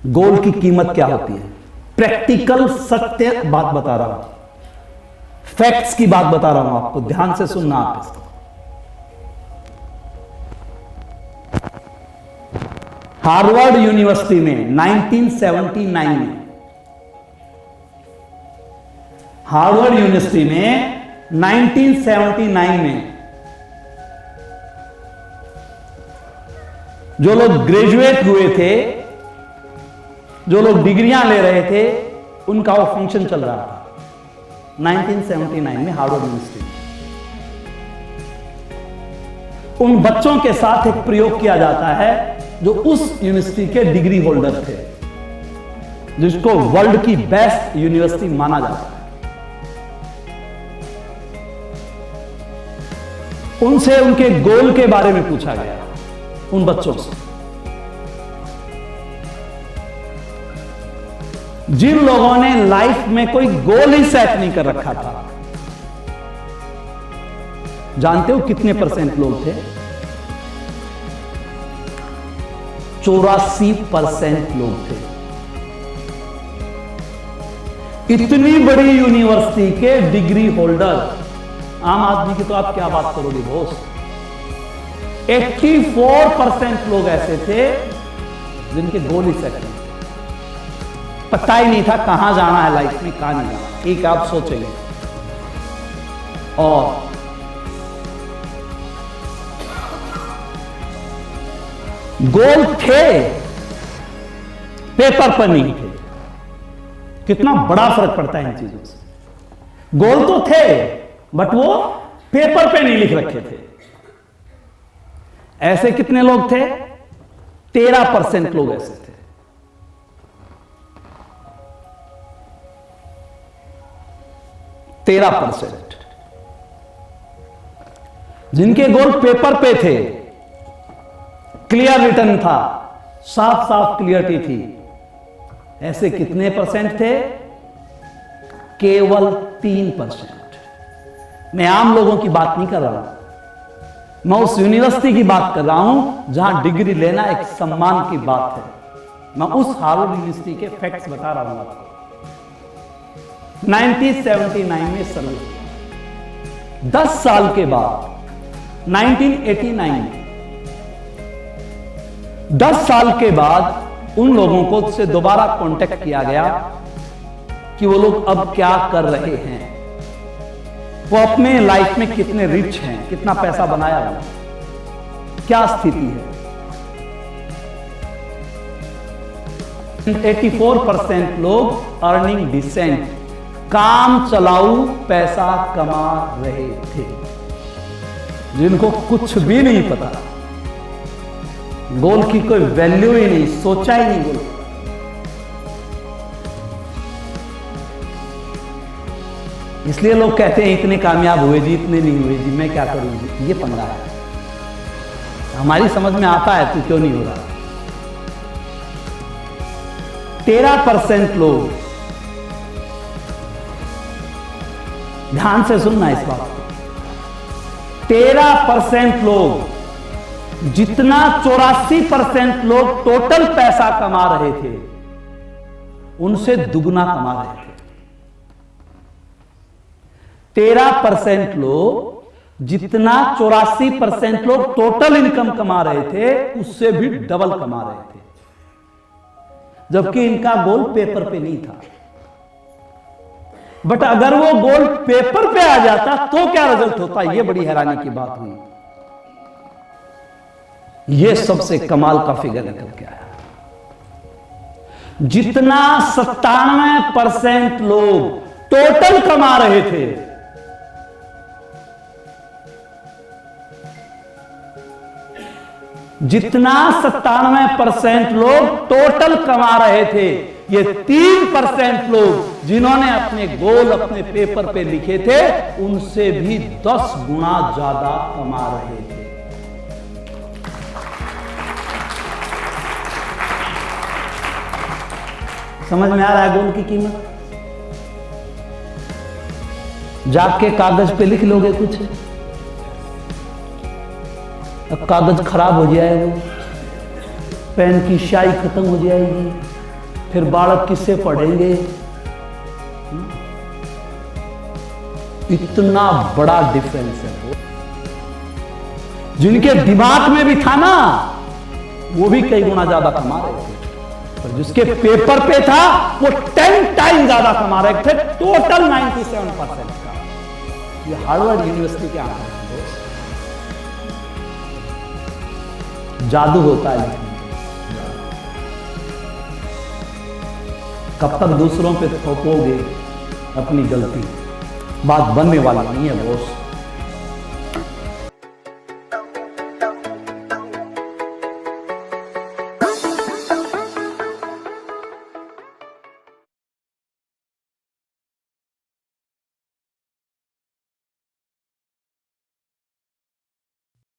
Gold की कीमत क्या होती है। प्रैक्टिकल सत्य बात बता रहा हूं, फैक्ट्स की बात बता रहा हूं आपको, ध्यान से सुनना आप इसको। हार्वर्ड यूनिवर्सिटी में 1979 में, हार्वर्ड यूनिवर्सिटी में 1979 में जो लोग ग्रेजुएट हुए थे, जो लोग डिग्रियां ले रहे थे, उनका वो फंक्शन चल रहा था 1979 में हार्वर्ड यूनिवर्सिटी में। उन बच्चों के साथ एक प्रयोग किया जाता है जो उस यूनिवर्सिटी के डिग्री होल्डर थे, जिसको वर्ल्ड की बेस्ट यूनिवर्सिटी माना जाता है। उनसे उनके गोल के बारे में पूछा गया, उन बच्चों से। जिन लोगों ने लाइफ में कोई गोल ही सेट नहीं कर रखा था, जानते हो कितने परसेंट लोग थे? 84% लोग थे। इतनी बड़ी यूनिवर्सिटी के डिग्री होल्डर, आम आदमी की तो आप क्या बात करोगे बॉस। 84% लोग ऐसे थे जिनके गोल ही सेट नहीं, पता ही नहीं था कहां जाना है लाइफ में, कहां नहीं जाना। ठीक है, आप सोचेंगे। और गोल थे, पेपर पर नहीं थे। कितना बड़ा फर्क पड़ता है इन चीजों से। गोल तो थे बट वो पेपर पे नहीं लिख रखे थे। ऐसे कितने लोग थे? 13% लोग ऐसे थे। 13% जिनके गोल पेपर पे थे, क्लियर रिटर्न था, साफ साफ क्लियरिटी थी। ऐसे कितने परसेंट थे? केवल 3%। मैं आम लोगों की बात नहीं कर रहा हूं, मैं उस यूनिवर्सिटी की बात कर रहा हूं जहां डिग्री लेना एक सम्मान की बात है। मैं उस हार्वर्ड यूनिवर्सिटी के फैक्ट्स बता रहा हूं आपको। 1979 में सर्वे, 10 साल के बाद 1989 में, 10 साल के बाद उन लोगों को से दोबारा कांटेक्ट किया गया कि वो लोग अब क्या कर रहे हैं, वो अपने लाइफ में कितने रिच हैं, कितना पैसा बनाया हुआ, क्या स्थिति है। 84% लोग अर्निंग डिसेंट, काम चलाऊ पैसा कमा रहे थे, जिनको कुछ भी नहीं पता, गोल की कोई वैल्यू ही नहीं, सोचा ही नहीं गोल। इसलिए लोग कहते हैं इतने कामयाब हुए जी, इतने नहीं हुए जी, मैं क्या करूं जी। ये पंगा है, हमारी समझ में आता है तो क्यों नहीं हो रहा। 13% लोग, ध्यान से सुनना इस बात को, 13% लोग, जितना 84% लोग टोटल पैसा कमा रहे थे, उनसे दुगना कमा रहे थे। 13% लोग, जितना 84% लोग टोटल इनकम कमा रहे थे, उससे भी डबल कमा रहे थे, जबकि इनका गोल पेपर पे नहीं था। बट अगर वो गोल पेपर पे आ जाता तो क्या रिजल्ट होता, यह बड़ी हैरानी की बात हुई। यह सबसे कमाल का फिगर निकल के आया। जितना 97% लोग टोटल कमा रहे थे, जितना 97% लोग टोटल कमा रहे थे, ये 3% लोग जिन्होंने अपने गोल अपने पेपर पे लिखे थे, उनसे भी 10 गुना ज्यादा कमा रहे थे। समझ में आ रहा है गोल की कीमत? जाग के कागज पे लिख लोगे कुछ, अब कागज खराब हो जाएगा, पेन की स्याही खत्म हो जाएगी, फिर बालक किससे पढ़ेंगे? इतना बड़ा डिफरेंस है। जिनके दिमाग में भी था ना, वो भी कई गुना ज्यादा कमा रहे थे, और जिसके पेपर पे था वो 10 टाइम ज्यादा कमा रहे थे, टोटल 97% का। ये हार्वर्ड यूनिवर्सिटी के आंकड़े हैं दोस्त। जादू होता है लिखने में। कब तक दूसरों पे थोपोगे अपनी गलती? बात बनने वाली नहीं है दोस्त।